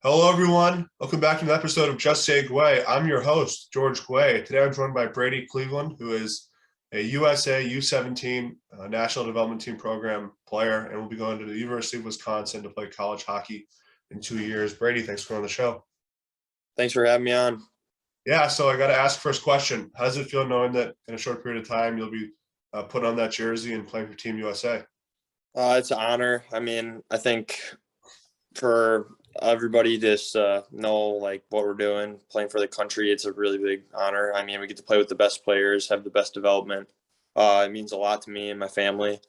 Hello, everyone. Welcome back to an episode of Just Say Guay. I'm your host, George Guay. Today, I'm joined by Brady Cleveland, who is a USA U17 National Development Team Program player, and will be going to the University of Wisconsin to play college hockey in 2 years. Brady, thanks for coming on the show. Thanks for having me on. Yeah, so I got to ask first question. How does it feel knowing that in a short period of time you'll be putting on that jersey and playing for Team USA? It's an honor. I think for everybody just know like what we're doing, playing for the country, it's a really big honor. We get to play with the best players, have the best development. It means a lot to me and my family.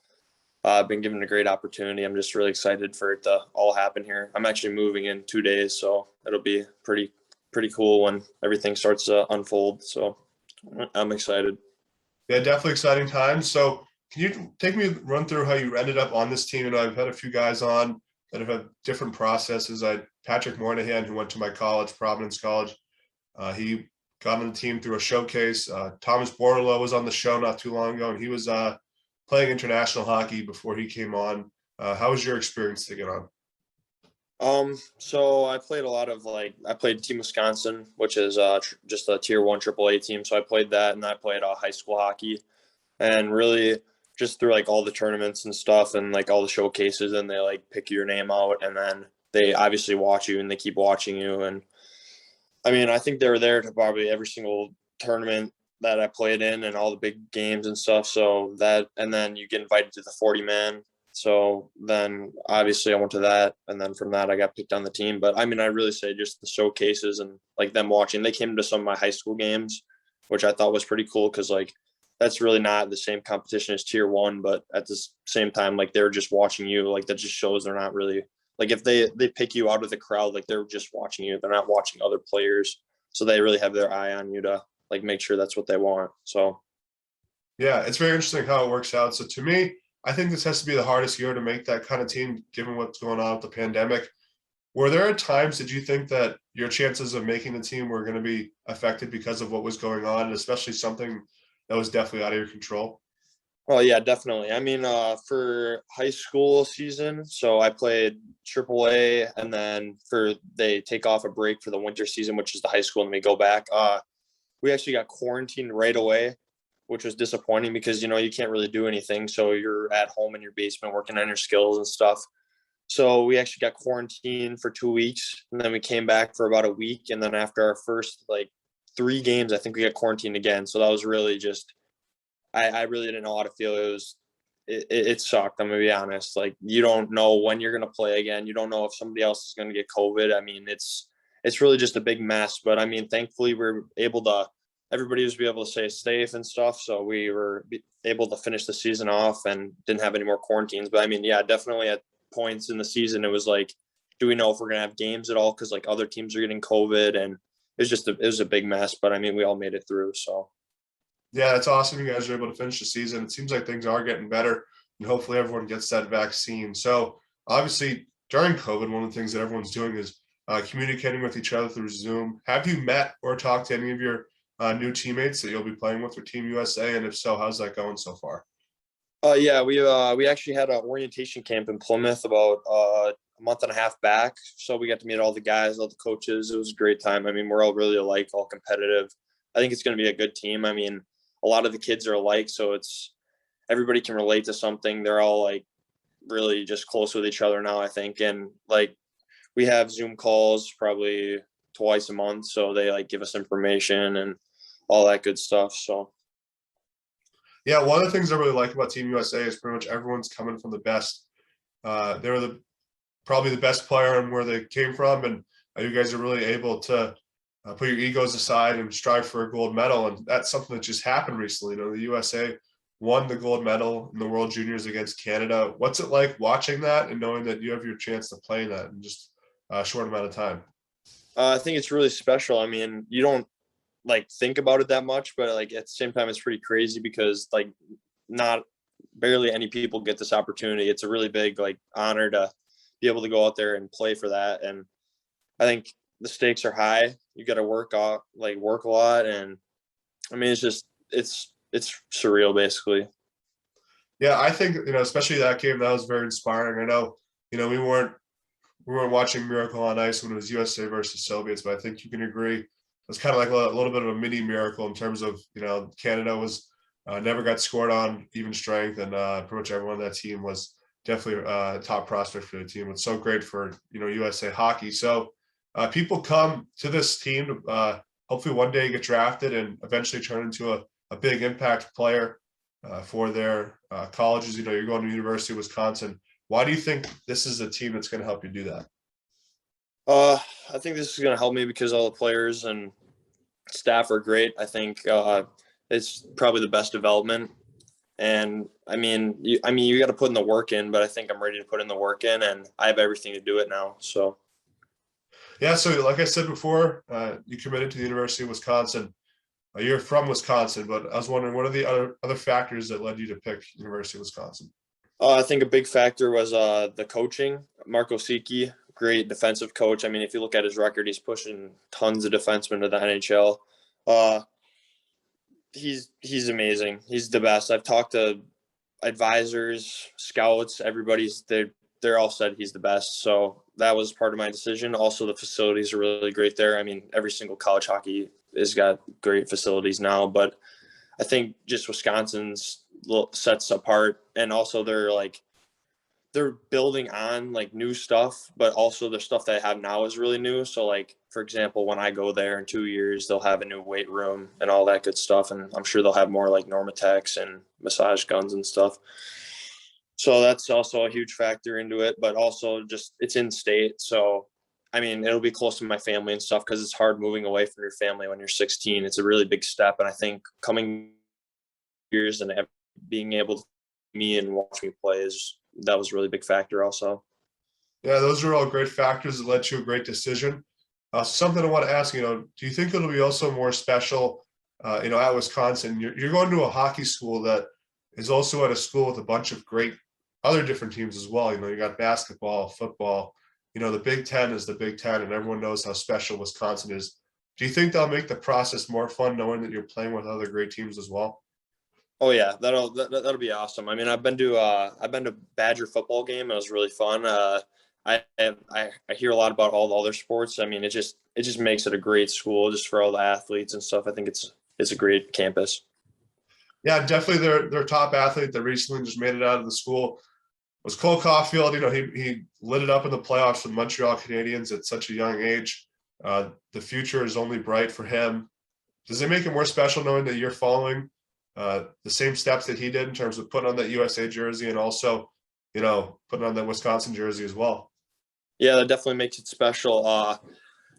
I've been given a great opportunity. I'm just really excited for it to all happen here. I'm actually moving in 2 days, so it'll be pretty cool when everything starts to unfold. So I'm excited. Yeah, definitely exciting times. So can you take me run through how you ended up on this team? And I've had a few guys on that have had different processes. Patrick Moynihan, who went to my college, Providence College. He got on the team through a showcase. Thomas Bordelot was on the show not too long ago, and he was playing international hockey before he came on. How was your experience to get on? So I played I played Team Wisconsin, which is just a tier 1 AAA team. So I played that, and I played high school hockey, and really just through like all the tournaments and stuff and like all the showcases, and they like pick your name out, and then they obviously watch you and they keep watching you. And I think they were there to probably every single tournament that I played in and all the big games and stuff. So that, and then you get invited to the 40-man. So then obviously I went to that, and then from that I got picked on the team. But I really say just the showcases and like them watching. They came to some of my high school games, which I thought was pretty cool because like that's really not the same competition as tier 1, but at the same time, like they're just watching you. Like that just shows they're not really like if they pick you out of the crowd, like they're just watching you. They're not watching other players, so they really have their eye on you to like make sure that's what they want. So Yeah, it's very interesting how it works out. So to me, I think this has to be the hardest year to make that kind of team, given what's going on with the pandemic. Were there times did you think that your chances of making the team were going to be affected because of what was going on, and especially something that was definitely out of your control? well, yeah, definitely. For high school season, so I played AAA, and then they take off a break for the winter season, which is the high school, and we go back. We actually got quarantined right away, which was disappointing because you can't really do anything. So you're at home in your basement working on your skills and stuff. So we actually got quarantined for 2 weeks, and then we came back for about a week, and then after our first like 3 games, I think we got quarantined again. So that was really just I really didn't know how to feel. It sucked. I'm gonna be honest. Like you don't know when you're gonna play again. You don't know if somebody else is gonna get COVID. It's really just a big mess. But thankfully we're able to. Everybody was able to stay safe and stuff. So we were able to finish the season off and didn't have any more quarantines. But yeah, definitely at points in the season it was like, do we know if we're gonna have games at all? Because like other teams are getting COVID, and it was a big mess. But we all made it through. So. Yeah, that's awesome. You guys are able to finish the season. It seems like things are getting better, and hopefully everyone gets that vaccine. So obviously during COVID, one of the things that everyone's doing is communicating with each other through Zoom. Have you met or talked to any of your new teammates that you'll be playing with for Team USA? And if so, how's that going so far? Yeah, we actually had an orientation camp in Plymouth about a month and a half back. So we got to meet all the guys, all the coaches. It was a great time. We're all really alike, all competitive. I think it's going to be a good team. A lot of the kids are alike, so everybody can relate to something. They're all like really just close with each other now, I think. And like we have Zoom calls probably twice a month, so they like give us information and all that good stuff. So yeah, one of the things I really like about Team USA is pretty much everyone's coming from the best. They were probably the best player and where they came from, and you guys are really able to put your egos aside and strive for a gold medal. And that's something that just happened recently. The USA won the gold medal in the World Juniors against Canada. What's it like watching that and knowing that you have your chance to play that in just a short amount of time? I think it's really special. You don't like think about it that much, but like at the same time, it's pretty crazy because like not barely any people get this opportunity. It's a really big like honor to be able to go out there and play for that. And I think the stakes are high. You got to work a lot, and it's surreal basically. Yeah, I think especially that game, that was very inspiring. I know we weren't we weren't watching Miracle on Ice when it was USA versus Soviets, but I think you can agree it's kind of like a little bit of a mini miracle in terms of, Canada was never got scored on even strength, and pretty much everyone on that team was definitely a top prospect for the team. It's so great for, USA hockey. So people come to this team to hopefully one day get drafted and eventually turn into a big impact player for their colleges. You're going to University of Wisconsin. Why do you think this is a team that's going to help you do that? I think this is going to help me because all the players and staff are great. I think it's probably the best development. And you got to put in the work in, but I think I'm ready to put in the work in, and I have everything to do it now. So, yeah. So, like I said before, you committed to the University of Wisconsin. You're from Wisconsin, but I was wondering, what are the other factors that led you to pick University of Wisconsin? I think a big factor was the coaching. Marco Sicchi, great defensive coach. If you look at his record, he's pushing tons of defensemen to the NHL. He's amazing. He's the best. I've talked to advisors, scouts, they're all said he's the best. So that was part of my decision. Also, the facilities are really great there. Every single college hockey has got great facilities now, but I think just Wisconsin's sets apart, and also they're building on new stuff, but also the stuff they have now is really new. So for example, when I go there in 2 years, they'll have a new weight room and all that good stuff. And I'm sure they'll have more Normatex and massage guns and stuff. So that's also a huge factor into it, but also just it's in state. So, it'll be close to my family and stuff, because it's hard moving away from your family when you're 16. It's a really big step. And I think coming years and being able to me and watch me play that was a really big factor also. Yeah, those are all great factors that led to a great decision. Something I want to ask, do you think it'll be also more special, at Wisconsin? You're going to a hockey school that is also at a school with a bunch of great other different teams as well. You got basketball, football. The Big Ten is the Big Ten, and everyone knows how special Wisconsin is. Do you think that'll make the process more fun knowing that you're playing with other great teams as well? Oh yeah, that'll be awesome. I've been to Badger football game. It was really fun. I hear a lot about all the other sports. It just makes it a great school just for all the athletes and stuff. I think it's a great campus. Yeah, definitely their top athlete that recently just made it out of the school was Cole Caulfield. He lit it up in the playoffs with Montreal Canadiens at such a young age. The future is only bright for him. Does it make it more special knowing that you're following the same steps that he did in terms of putting on that USA jersey and also, putting on that Wisconsin jersey as well? Yeah, that definitely makes it special.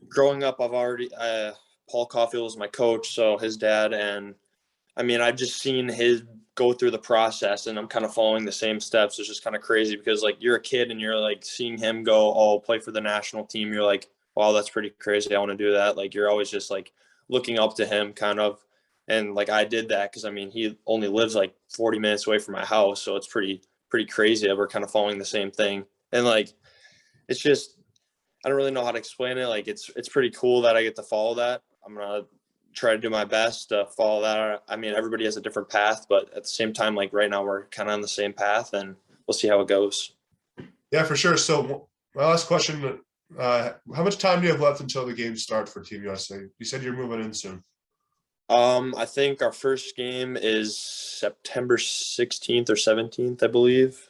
Growing up, Paul Caulfield was my coach, so his dad, and I've just seen his go through the process, and I'm kind of following the same steps. It's just kind of crazy because you're a kid and you're seeing him go, play for the national team. You're like, wow, that's pretty crazy. I want to do that. You're always just looking up to him kind of. And I did that because he only lives 40 minutes away from my house. So it's pretty crazy that we're kind of following the same thing. And it's just, I don't really know how to explain it. It's pretty cool that I get to follow that. I'm going to try to do my best to follow that. Everybody has a different path, but at the same time, right now we're kind of on the same path, and we'll see how it goes. Yeah, for sure. So my last question, how much time do you have left until the games start for Team USA? You said you're moving in soon. I think our first game is September 16th or 17th, I believe.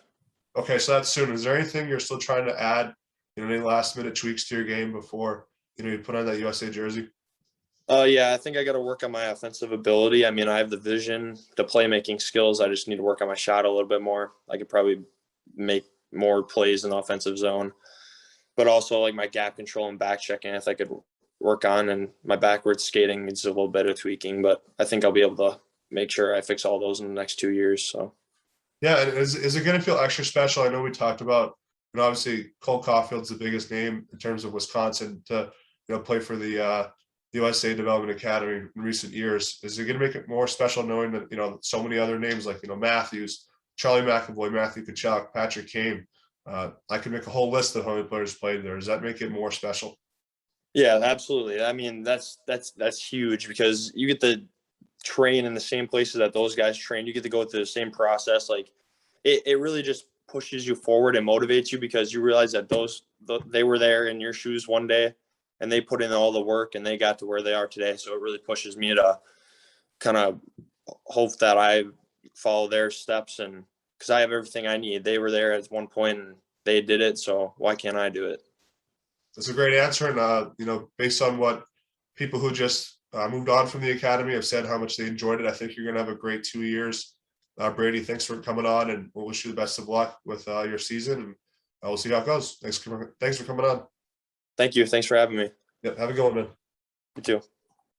Okay, so that's soon. Is there anything you're still trying to add, any last minute tweaks to your game before, you put on that USA jersey? Yeah, I think I got to work on my offensive ability. I have the vision, the playmaking skills. I just need to work on my shot a little bit more. I could probably make more plays in the offensive zone, but also my gap control and back checking, if I could work on, and my backwards skating needs a little bit of tweaking, but I think I'll be able to make sure I fix all those in the next 2 years. So. Yeah, and is it going to feel extra special? I know we talked about, obviously Cole Caulfield's the biggest name in terms of Wisconsin to, play for the USA Development Academy in recent years. Is it going to make it more special knowing that, so many other names like, Matthews, Charlie McAvoy, Matthew Tkachuk, Patrick Kane? I could make a whole list of how many players played there. Does that make it more special? Yeah, absolutely. That's huge because you get to train in the same places that those guys train. You get to go through the same process. It really just pushes you forward and motivates you because you realize that they were there in your shoes one day and they put in all the work and they got to where they are today. So it really pushes me to kind of hope that I follow their steps, and because I have everything I need. They were there at one point and they did it. So why can't I do it? That's a great answer. And, based on what people who just moved on from the academy have said, how much they enjoyed it, I think you're going to have a great 2 years. Brady, thanks for coming on, and we'll wish you the best of luck with your season. And we'll see how it goes. Thanks for coming on. Thank you. Thanks for having me. Yep. Have a good one, man. You too.